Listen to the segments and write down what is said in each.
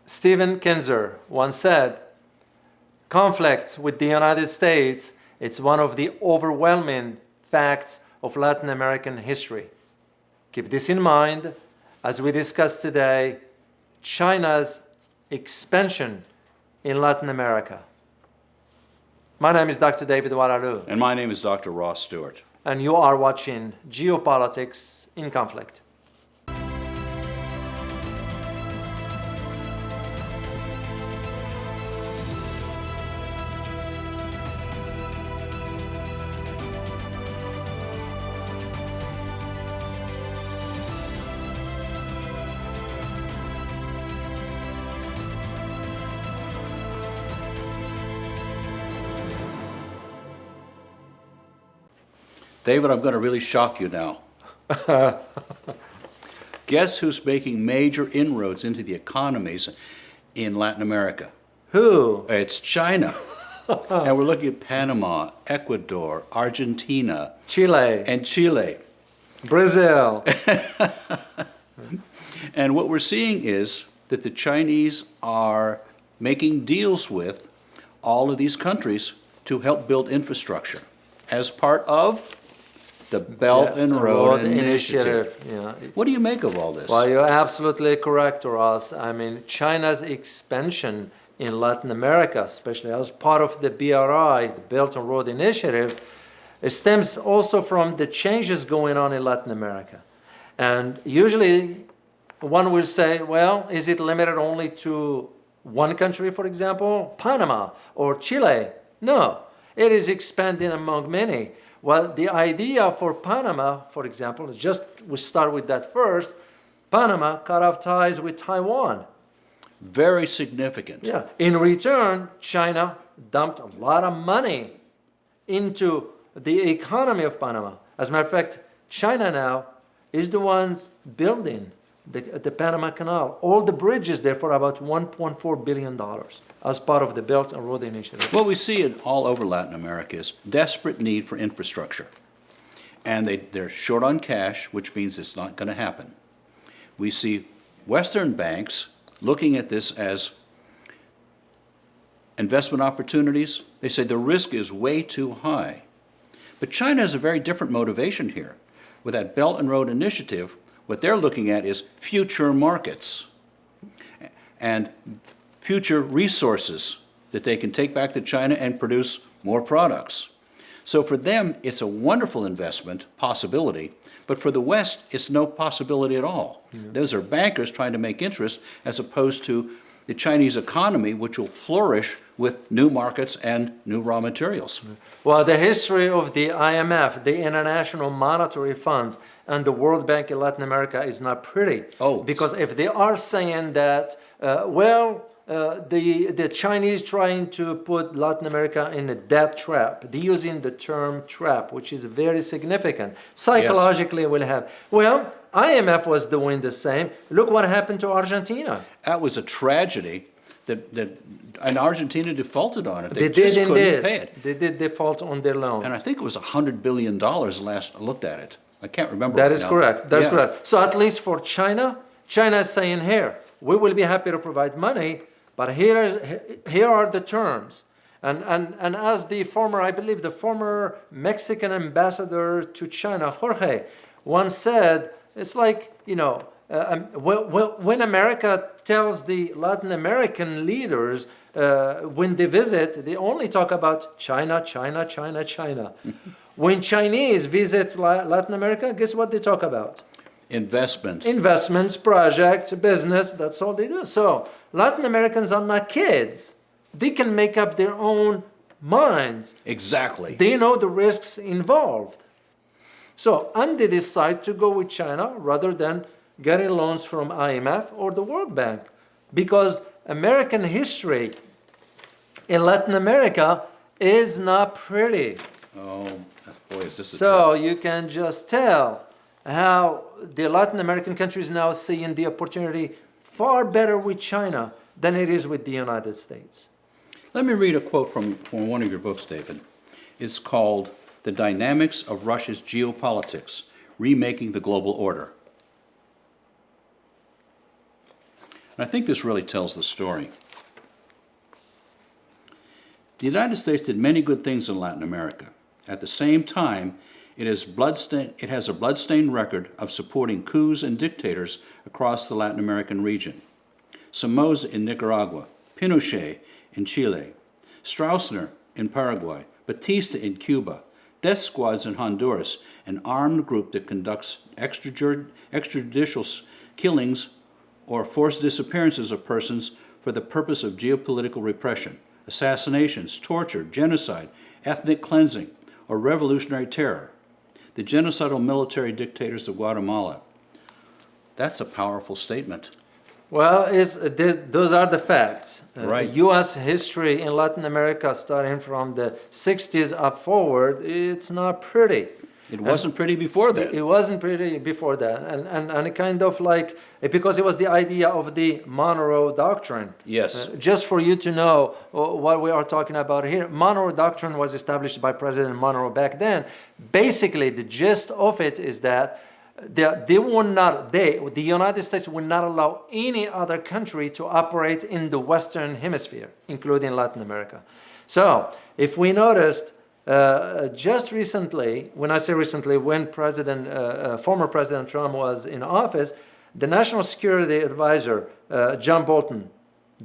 Stephen Kinzer once said, conflict with the United States, it's one of the overwhelming facts of Latin American history. Keep this in mind as we discuss today China's expansion in Latin America. My name is Dr. David Oualaalou. And my name is Dr. Ross Stewart. And you are watching Geopolitics in Conflict. David, I'm going to really shock you now. Guess who's making major inroads into the economies in Latin America? Who? It's China. And we're looking at Panama, Ecuador, Argentina, Chile. and Chile. Brazil. And what we're seeing is that the Chinese are making deals with all of these countries to help build infrastructure as part of the Belt and Road Initiative. Yeah. What do you make of all this? Well, you're absolutely correct, Ross. I mean, China's expansion in Latin America, especially as part of the BRI, the Belt and Road Initiative, it stems also from the changes going on in Latin America. And usually one will say, well, is it limited only to one country, for example, Panama or Chile? No, it is expanding among many. Well, the idea for Panama, for example, we start with that first. Panama cut off ties with Taiwan. Very significant. Yeah. In return, China dumped a lot of money into the economy of Panama. As a matter of fact, China now is the ones building the Panama Canal. All the bridges there for about $1.4 billion as part of the Belt and Road Initiative. What we see all over Latin America is desperate need for infrastructure. And they're short on cash, which means it's not going to happen. We see Western banks looking at this as investment opportunities. They say the risk is way too high. But China has a very different motivation here. With that Belt and Road Initiative, what they're looking at is future markets and future resources that they can take back to China and produce more products. So for them, it's a wonderful investment possibility, but for the West, it's no possibility at all. Yeah. Those are bankers trying to make interest as opposed to the Chinese economy, which will flourish with new markets and new raw materials. Well, the history of the IMF, the International Monetary Fund, and the World Bank in Latin America is not pretty. Oh. Because if they are saying that, the Chinese trying to put Latin America in a debt trap, they're using the term trap, which is very significant. Psychologically, yes. Will have. Well, IMF was doing the same. Look what happened to Argentina. That was a tragedy and Argentina defaulted on it. They just did couldn't pay it. They did default on their loan. And I think it was $100 billion last I looked at it. I can't remember. That is correct. That's correct. So at least for China is saying here, we will be happy to provide money, but here are the terms. And as the former Mexican ambassador to China, Jorge, once said, it's like, when America tells the Latin American leaders when they visit, they only talk about China, China, China, China. When Chinese visit Latin America, guess what they talk about? Investments, projects, business, that's all they do. So Latin Americans are not kids. They can make up their own minds. Exactly. They know the risks involved. So, and they decide to go with China rather than getting loans from IMF or the World Bank. Because American history in Latin America is not pretty. Oh, boy, is this So you can just tell how the Latin American countries now seeing the opportunity far better with China than it is with the United States. Let me read a quote from one of your books, David. It's called The Dynamics of Russia's Geopolitics, Remaking the Global Order. And I think this really tells the story. The United States did many good things in Latin America. At the same time, it has a bloodstained record of supporting coups and dictators across the Latin American region. Somoza in Nicaragua, Pinochet in Chile, Stroessner in Paraguay, Batista in Cuba, death squads in Honduras, an armed group that conducts extrajudicial killings or forced disappearances of persons for the purpose of geopolitical repression, assassinations, torture, genocide, ethnic cleansing, or revolutionary terror. The genocidal military dictators of Guatemala. That's a powerful statement. Well, those are the facts. Right. U.S. history in Latin America, starting from the 60s up forward, it's not pretty. It wasn't pretty before then. It wasn't pretty before that. And it kind of like, because it was the idea of the Monroe doctrine. Yes. Just for you to know what we are talking about here, Monroe doctrine was established by President Monroe back then. Basically, the gist of it is that the United States would not allow any other country to operate in the Western Hemisphere, including Latin America. So, if we noticed, just recently, when I say recently, when former President Trump was in office, the National Security Advisor, John Bolton,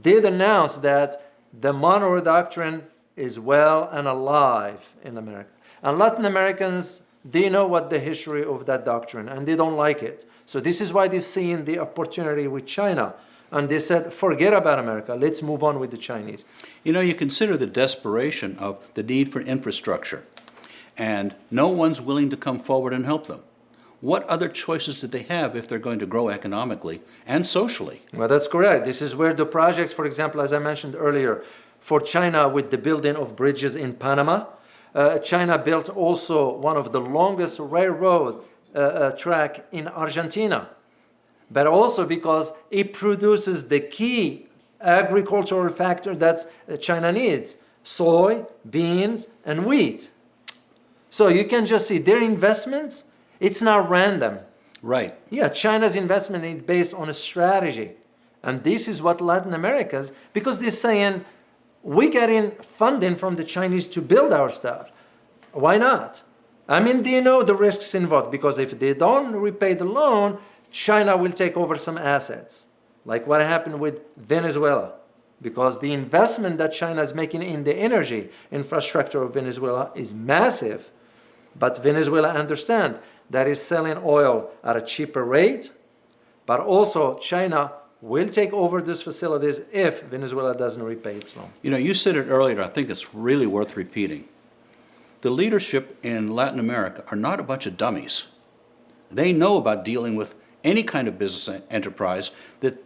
did announce that the Monroe Doctrine is well and alive in America. And Latin Americans, they know what the history of that doctrine, and they don't like it. So this is why they're seeing the opportunity with China. And they said, forget about America, let's move on with the Chinese. You know, you consider the desperation of the need for infrastructure, and no one's willing to come forward and help them. What other choices do they have if they're going to grow economically and socially? Well, that's correct. This is where the projects, for example, as I mentioned earlier, for China with the building of bridges in Panama, China built also one of the longest railroad track in Argentina, but also because it produces the key agricultural factor that China needs: soy, beans, and wheat. So you can just see their investments, it's not random. Right. Yeah, China's investment is based on a strategy. And this is what Latin America's, because they're saying, we're getting funding from the Chinese to build our stuff. Why not? I mean, do you know the risks involved? Because if they don't repay the loan, China will take over some assets, like what happened with Venezuela. Because the investment that China is making in the energy infrastructure of Venezuela is massive. But Venezuela understands that is selling oil at a cheaper rate, but also China will take over these facilities if Venezuela doesn't repay its loan. You know, you said it earlier, I think it's really worth repeating. The leadership in Latin America are not a bunch of dummies. They know about dealing with any kind of business enterprise that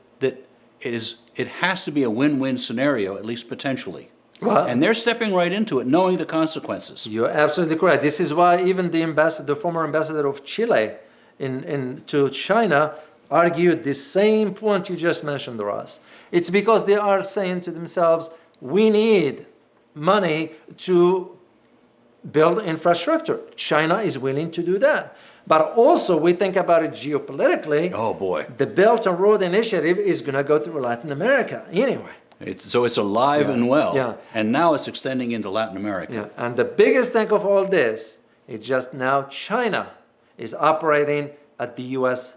it has to be a win-win scenario, at least potentially. Well, and they're stepping right into it, knowing the consequences. You're absolutely correct. This is why even the former ambassador of Chile to China argued the same point you just mentioned, Ross. It's because they are saying to themselves, we need money to build infrastructure. China is willing to do that. But also, we think about it geopolitically. Oh, boy. The Belt and Road Initiative is going to go through Latin America anyway. So it's alive and well. Yeah. And now it's extending into Latin America. Yeah. And the biggest thing of all this is just now China is operating at the U.S.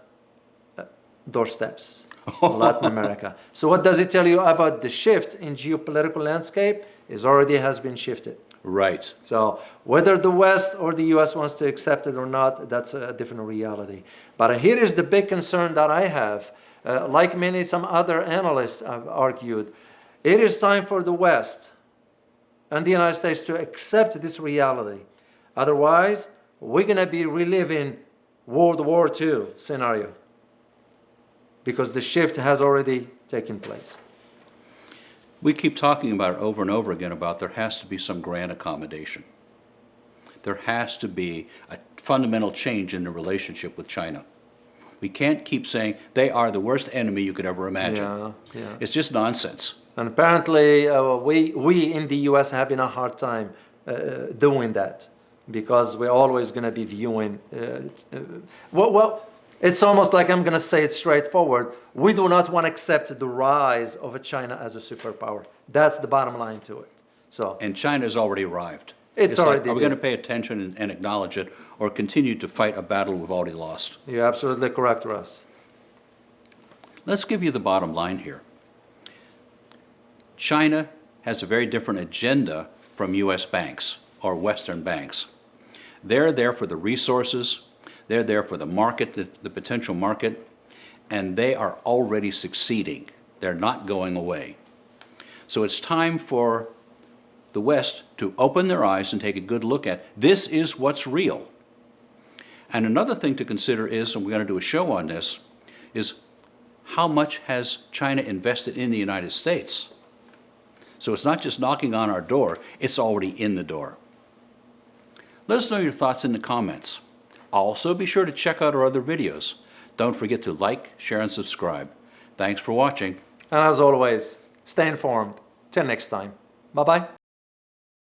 doorsteps in Latin America. So what does it tell you about the shift in geopolitical landscape? It already has been shifted. Right. So whether the West or the U.S. wants to accept it or not, that's a different reality. But here is the big concern that I have. Like some other analysts have argued, it is time for the West and the United States to accept this reality. Otherwise, we're going to be reliving World War II scenario because the shift has already taken place. We keep talking about it over and over again about there has to be some grand accommodation. There has to be a fundamental change in the relationship with China. We can't keep saying they are the worst enemy you could ever imagine. Yeah. It's just nonsense. And apparently, we in the U.S. having a hard time doing that because we're always going to be viewing. It's almost like I'm going to say it straightforward. We do not want to accept the rise of China as a superpower. That's the bottom line to it. So, And China's already arrived. It's like, already are we going to there. pay attention and acknowledge it, or continue to fight a battle we've already lost? you're absolutely correct, Russ. Let's give you the bottom line here. China has a very different agenda from U.S. banks or Western banks. They're there for the resources, they're there for the market, the potential market, and they are already succeeding. They're not going away. So it's time for the West to open their eyes and take a good look at this is what's real. And another thing to consider is, and we're going to do a show on this, is how much has China invested in the United States? So it's not just knocking on our door, it's already in the door. Let us know your thoughts in the comments. Also, be sure to check out our other videos. Don't forget to like, share, and subscribe. Thanks for watching. And as always, stay informed. Till next time. Bye-bye.